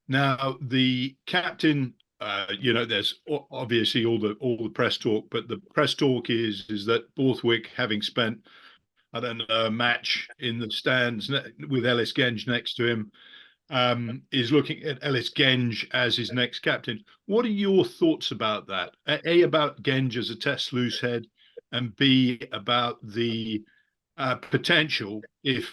Now, the captain, there's obviously all the press talk, but the press talk is that Borthwick, having spent, I don't know, a match in the stands with Ellis Genge next to him, is looking at Ellis Genge as his next captain. What are your thoughts about that? A, about Genge as a Test loose head, and B, about the potential, if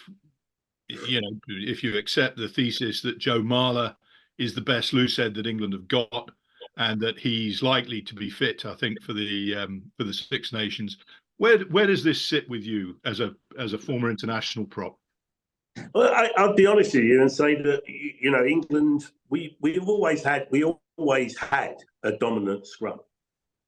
you accept the thesis that Joe Marler is the best loose head that England have got, and that he's likely to be fit, I think, for the Six Nations. Where does this sit with you as a former international prop? Well, I'll be honest with you and say that England, we've always had a dominant scrum.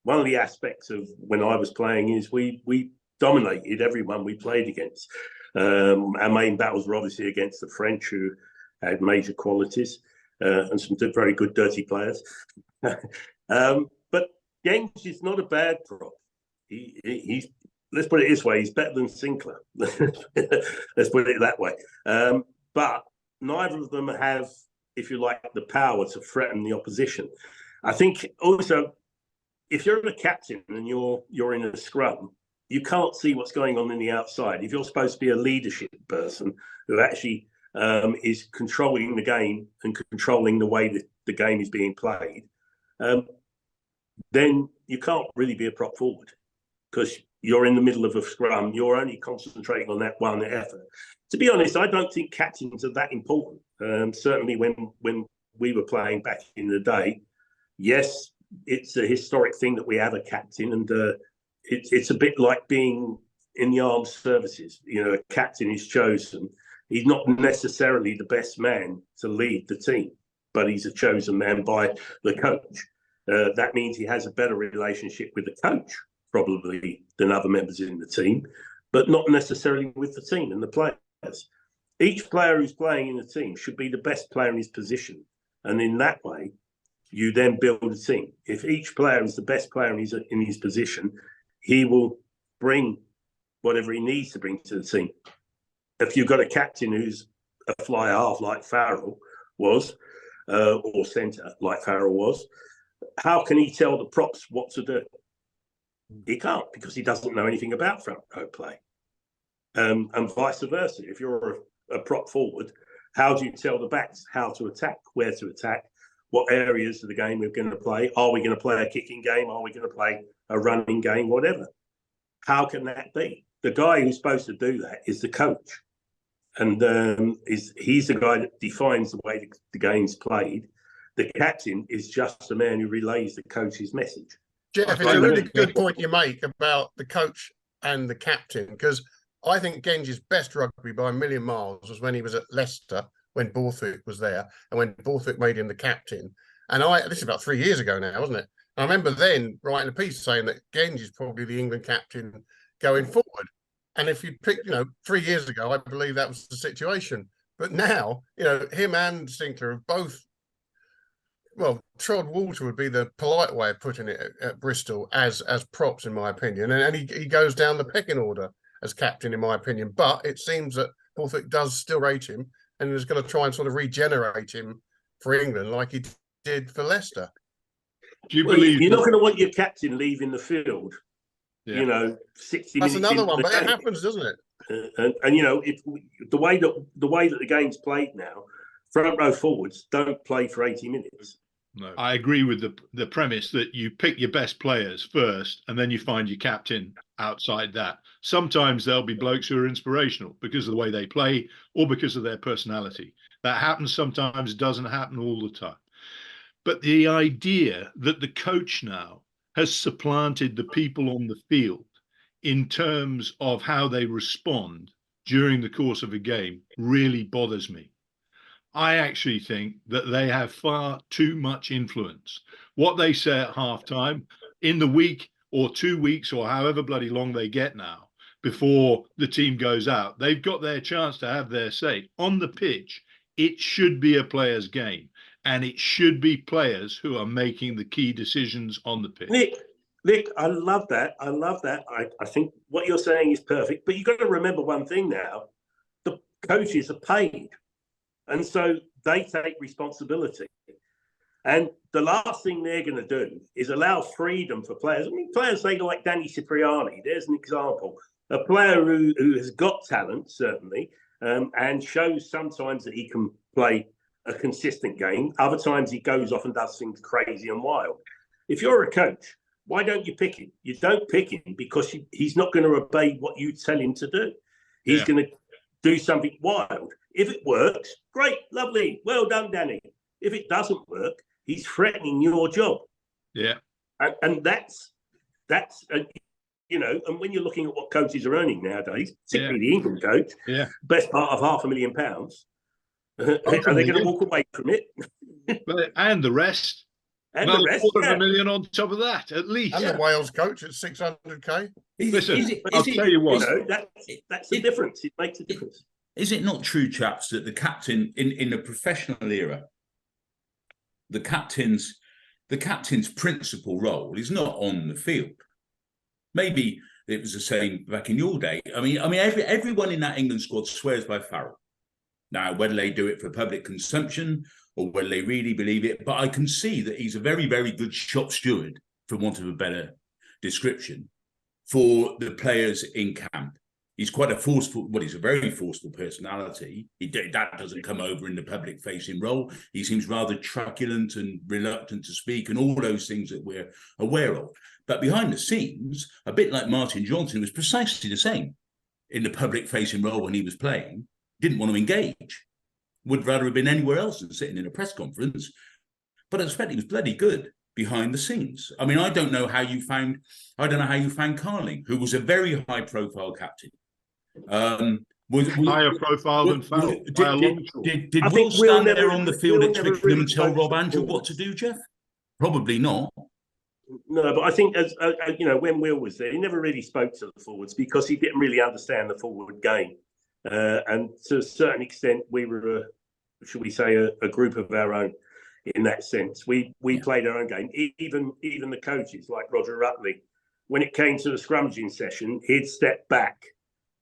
One of the aspects of when I was playing is we dominated everyone we played against. Our main battles were obviously against the French, who had major qualities and some very good dirty players. But Genge is not a bad prop. He's, let's put it this way, he's better than Sinclair. Let's put it that way. But neither of them have, if you like, the power to threaten the opposition. I think also, if you're a captain and you're in a scrum, you can't see what's going on in the outside. If you're supposed to be a leadership person who actually is controlling the game and controlling the way that the game is being played, then you can't really be a prop forward, because you're in the middle of a scrum. You're only concentrating on that one effort. To be honest, I don't think captains are that important. Certainly when we were playing back in the day, yes, it's a historic thing that we have a captain, and it's a bit like being in the armed services. A captain is chosen. He's not necessarily the best man to lead the team, but he's a chosen man by the coach. That means he has a better relationship with the coach, probably, than other members in the team, but not necessarily with the team and the players. Each player who's playing in the team should be the best player in his position. And in that way, you then build a team. If each player is the best player in his position, he will bring whatever he needs to bring to the team. If you've got a captain who's a fly half like Farrell was, or centre like Farrell was, how can he tell the props what to do? He can't, because he doesn't know anything about front row play. And vice versa. If you're a prop forward, how do you tell the backs how to attack, where to attack, what areas of the game we're going to play? Are we going to play a kicking game? Are we going to play a running game? Whatever. How can that be? The guy who's supposed to do that is the coach. And he's the guy that defines the way the game's played. The captain is just the man who relays the coach's message. Jeff, it's a really good point you make about the coach and the captain, because I think Genge's best rugby by a million miles was when he was at Leicester, when Borthwick was there, and when Borthwick made him the captain. And this is about 3 years ago now, wasn't it? And I remember then writing a piece saying that Genge is probably the England captain going forward. And if you pick, 3 years ago, I believe that was the situation. But now, him and Sinclair have both, well, trod water would be the polite way of putting it at Bristol as props, in my opinion. And he goes down the pecking order as captain, in my opinion. But it seems that Borthwick does still rate him and is going to try and sort of regenerate him for England like he did for Leicester. Do you believe you're not going to want your captain leaving the field? Yeah. 60 minutes. That's another one, but it happens, doesn't it? And if the way that the game's played now, front row forwards don't play for 80 minutes. No, I agree with the premise that you pick your best players first, and then you find your captain outside that. Sometimes there'll be blokes who are inspirational because of the way they play or because of their personality. That happens sometimes, doesn't happen all the time. But the idea that the coach now has supplanted the people on the field in terms of how they respond during the course of a game really bothers me. I actually think that they have far too much influence. What they say at halftime, in the week or 2 weeks or however bloody long they get now before the team goes out, they've got their chance to have their say. On the pitch, it should be a player's game, and it should be players who are making the key decisions on the pitch. Nick, I love that. I think what you're saying is perfect, but you've got to remember one thing now. The coaches are paid. And so they take responsibility. And the last thing they're going to do is allow freedom for players. I mean, players say like Danny Cipriani, there's an example. A player who has got talent, certainly, and shows sometimes that he can play a consistent game. Other times he goes off and does things crazy and wild. If you're a coach, why don't you pick him? You don't pick him because he's not going to obey what you tell him to do. He's going to do something wild. If it works, great, lovely, well done, Danny. If it doesn't work, he's threatening your job. Yeah. And that's you know, and when you're looking at what coaches are earning nowadays, particularly the England coach, best part of £500,000, are they going to walk away from it? And the rest. And well, the rest, $250,000 on top of that, at least. And the Wales coach at 600k. Listen, I'll tell you what. You know, that's the difference. It makes a difference. Is it not true, chaps, that the captain in the professional era, the captain's principal role is not on the field? Maybe it was the same back in your day. I mean, everyone in that England squad swears by Farrell. Now, whether they do it for public consumption or whether they really believe it, but I can see that he's a very, very good shop steward, for want of a better description, for the players in camp. He's quite a forceful, well, he's a very forceful personality. That doesn't come over in the public-facing role. He seems rather truculent and reluctant to speak and all those things that we're aware of. But behind the scenes, a bit like Martin Johnson, was precisely the same in the public-facing role when he was playing. Didn't want to engage. Would rather have been anywhere else than sitting in a press conference. But I expect he was bloody good behind the scenes. I mean, I don't know how you found Carling, who was a very high-profile captain. Higher profile than Farrell. Did Will stand there on the field at Twickenham and tell Rob Andrew what to do, Jeff? Probably not. No, but I think, as you know, when Will was there, he never really spoke to the forwards because he didn't really understand the forward game. And to a certain extent, we were, should we say, a group of our own in that sense. We played our own game. Even the coaches, like Roger Rutley, when it came to the scrummaging session, he'd step back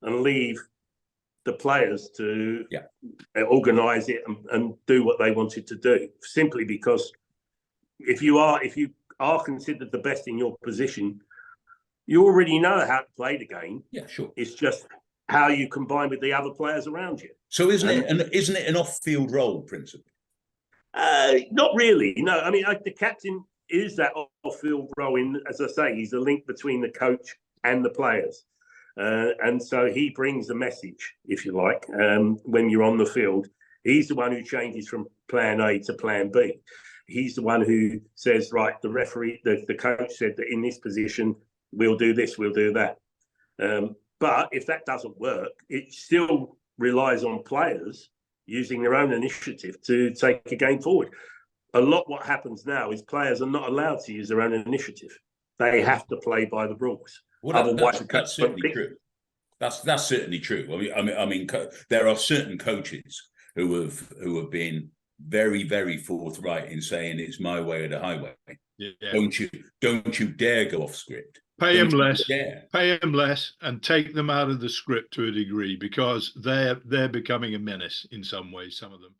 and leave the players to organise it and do what they wanted to do. Simply because if you are considered the best in your position, you already know how to play the game. Yeah, sure. It's just how you combine with the other players around you. So isn't it an off-field role, principally? Not really. No, I mean, the captain is that off-field role. As I say, he's the link between the coach and the players. And so he brings the message, if you like, when you're on the field. He's the one who changes from plan A to plan B. He's the one who says, right, the referee, the coach said that in this position, we'll do this, we'll do that. But if that doesn't work, it still relies on players using their own initiative to take a game forward. A lot what happens now is players are not allowed to use their own initiative. They have to play by the rules. Well, otherwise, that's certainly true. That's certainly true. I mean, there are certain coaches who have been very, very forthright in saying it's my way or the highway. Yeah. Don't you dare go off script. Pay them less, and take them out of the script to a degree, because they're becoming a menace in some ways. Some of them.